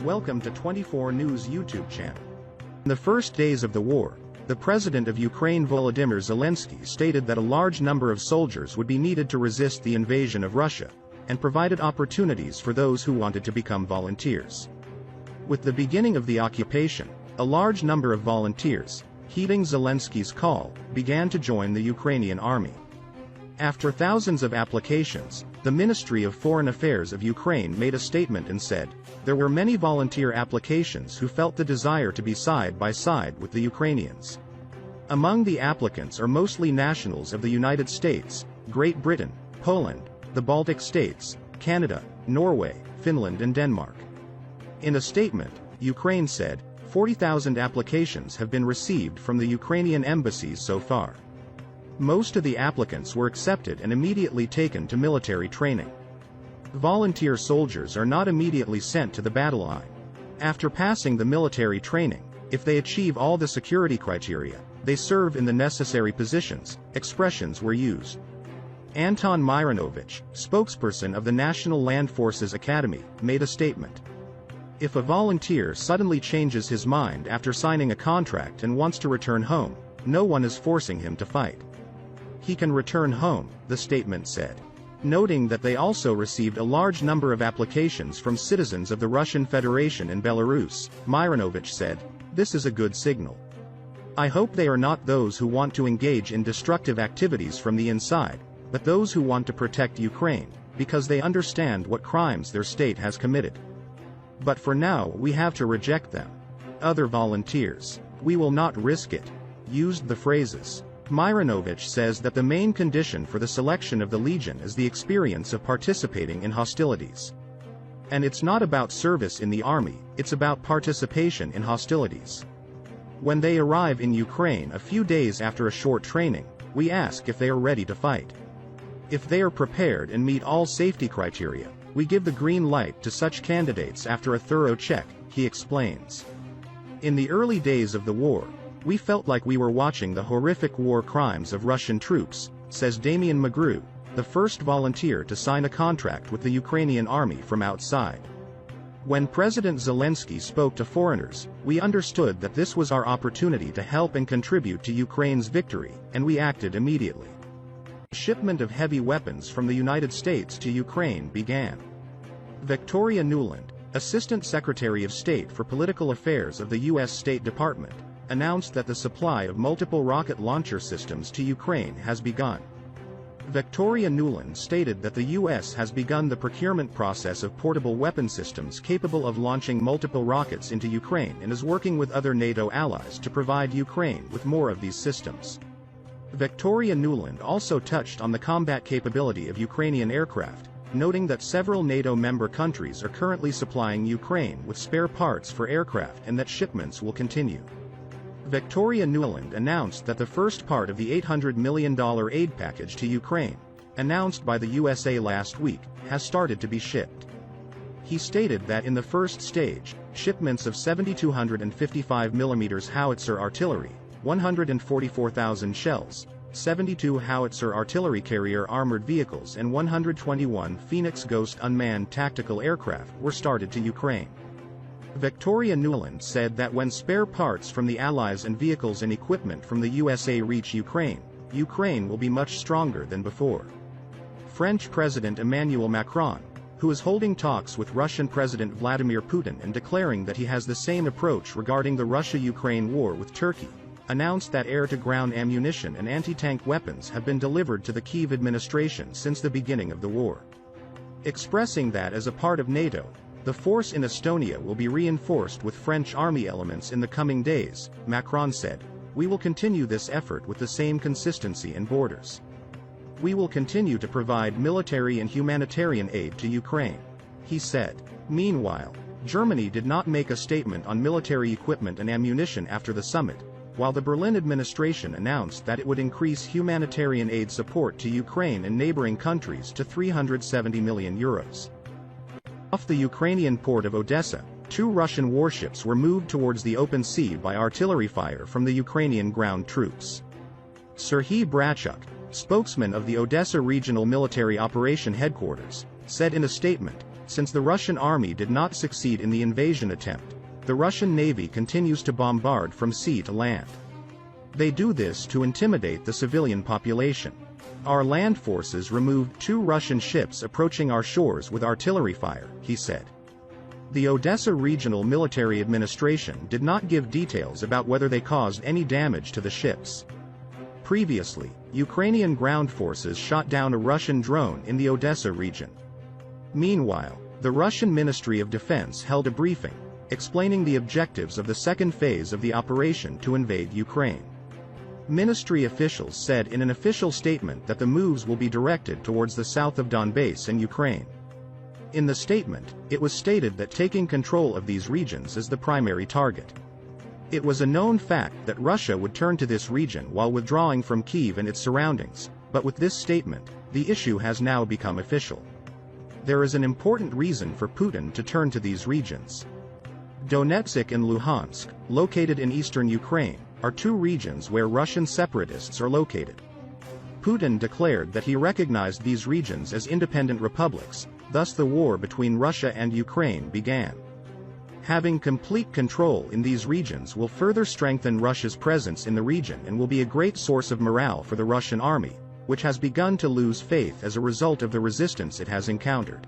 Welcome to 24 News YouTube channel. In the first days of the war, the president of Ukraine Volodymyr Zelensky stated that a large number of soldiers would be needed to resist the invasion of Russia, and provided opportunities for those who wanted to become volunteers. With the beginning of the occupation, a large number of volunteers, heeding Zelensky's call, began to join the Ukrainian army. After thousands of applications, the Ministry of Foreign Affairs of Ukraine made a statement and said, there were many volunteer applications who felt the desire to be side by side with the Ukrainians. Among the applicants are mostly nationals of the United States, Great Britain, Poland, the Baltic States, Canada, Norway, Finland and Denmark. In a statement, Ukraine said, 40,000 applications have been received from the Ukrainian embassies so far. Most of the applicants were accepted and immediately taken to military training. Volunteer soldiers are not immediately sent to the battle line. After passing the military training, if they achieve all the security criteria, they serve in the necessary positions. Expressions were used. Anton Myronovich, spokesperson of the National Land Forces Academy, made a statement. If a volunteer suddenly changes his mind after signing a contract and wants to return home, no one is forcing him to fight. He can return home, the statement said. Noting that they also received a large number of applications from citizens of the Russian Federation and Belarus, Myronovich said, this is a good signal. I hope they are not those who want to engage in destructive activities from the inside, but those who want to protect Ukraine, because they understand what crimes their state has committed. But for now we have to reject them. Other volunteers, we will not risk it, used the phrases. Myronovich says that the main condition for the selection of the Legion is the experience of participating in hostilities. And it's not about service in the army, it's about participation in hostilities. When they arrive in Ukraine a few days after a short training, we ask if they are ready to fight. If they are prepared and meet all safety criteria, we give the green light to such candidates after a thorough check, he explains. In the early days of the war, we felt like we were watching the horrific war crimes of Russian troops, says Damian Magru, the first volunteer to sign a contract with the Ukrainian army from outside. When President Zelensky spoke to foreigners, we understood that this was our opportunity to help and contribute to Ukraine's victory, and we acted immediately. The shipment of heavy weapons from the United States to Ukraine began. Victoria Nuland, Assistant Secretary of State for Political Affairs of the U.S. State Department, announced that the supply of multiple rocket launcher systems to Ukraine has begun. Victoria Nuland stated that the U.S. has begun the procurement process of portable weapon systems capable of launching multiple rockets into Ukraine and is working with other NATO allies to provide Ukraine with more of these systems. Victoria Nuland also touched on the combat capability of Ukrainian aircraft, noting that several NATO member countries are currently supplying Ukraine with spare parts for aircraft and that shipments will continue. Victoria Nuland announced that the first part of the $800 million aid package to Ukraine, announced by the USA last week, has started to be shipped. He stated that in the first stage, shipments of 7,255 mm howitzer artillery, 144,000 shells, 72 howitzer artillery carrier armored vehicles and 121 Phoenix Ghost unmanned tactical aircraft were started to Ukraine. Victoria Nuland said that when spare parts from the Allies and vehicles and equipment from the USA reach Ukraine, Ukraine will be much stronger than before. French President Emmanuel Macron, who is holding talks with Russian President Vladimir Putin and declaring that he has the same approach regarding the Russia-Ukraine war with Turkey, announced that air-to-ground ammunition and anti-tank weapons have been delivered to the Kyiv administration since the beginning of the war. Expressing that as a part of NATO, the force in Estonia will be reinforced with French army elements in the coming days, Macron said. We will continue this effort with the same consistency and borders. We will continue to provide military and humanitarian aid to Ukraine, he said. Meanwhile, Germany did not make a statement on military equipment and ammunition after the summit, while the Berlin administration announced that it would increase humanitarian aid support to Ukraine and neighboring countries to €370 million. Off the Ukrainian port of Odessa, 2 Russian warships were moved towards the open sea by artillery fire from the Ukrainian ground troops. Serhiy Brachuk, spokesman of the Odessa Regional Military Operation Headquarters, said in a statement, Since the Russian army did not succeed in the invasion attempt, the Russian Navy continues to bombard from sea to land. They do this to intimidate the civilian population. Our land forces removed 2 Russian ships approaching our shores with artillery fire, he said. The Odessa Regional Military Administration did not give details about whether they caused any damage to the ships. Previously, Ukrainian ground forces shot down a Russian drone in the Odessa region. Meanwhile, the Russian Ministry of Defense held a briefing, explaining the objectives of the second phase of the operation to invade Ukraine. Ministry officials said in an official statement that the moves will be directed towards the south of Donbass and Ukraine. In the statement, it was stated that taking control of these regions is the primary target. It was a known fact that Russia would turn to this region while withdrawing from Kyiv and its surroundings, but with this statement, the issue has now become official. There is an important reason for Putin to turn to these regions. Donetsk and Luhansk, located in eastern Ukraine, are 2 regions where Russian separatists are located. Putin declared that he recognized these regions as independent republics, thus the war between Russia and Ukraine began. Having complete control in these regions will further strengthen Russia's presence in the region and will be a great source of morale for the Russian army, which has begun to lose faith as a result of the resistance it has encountered.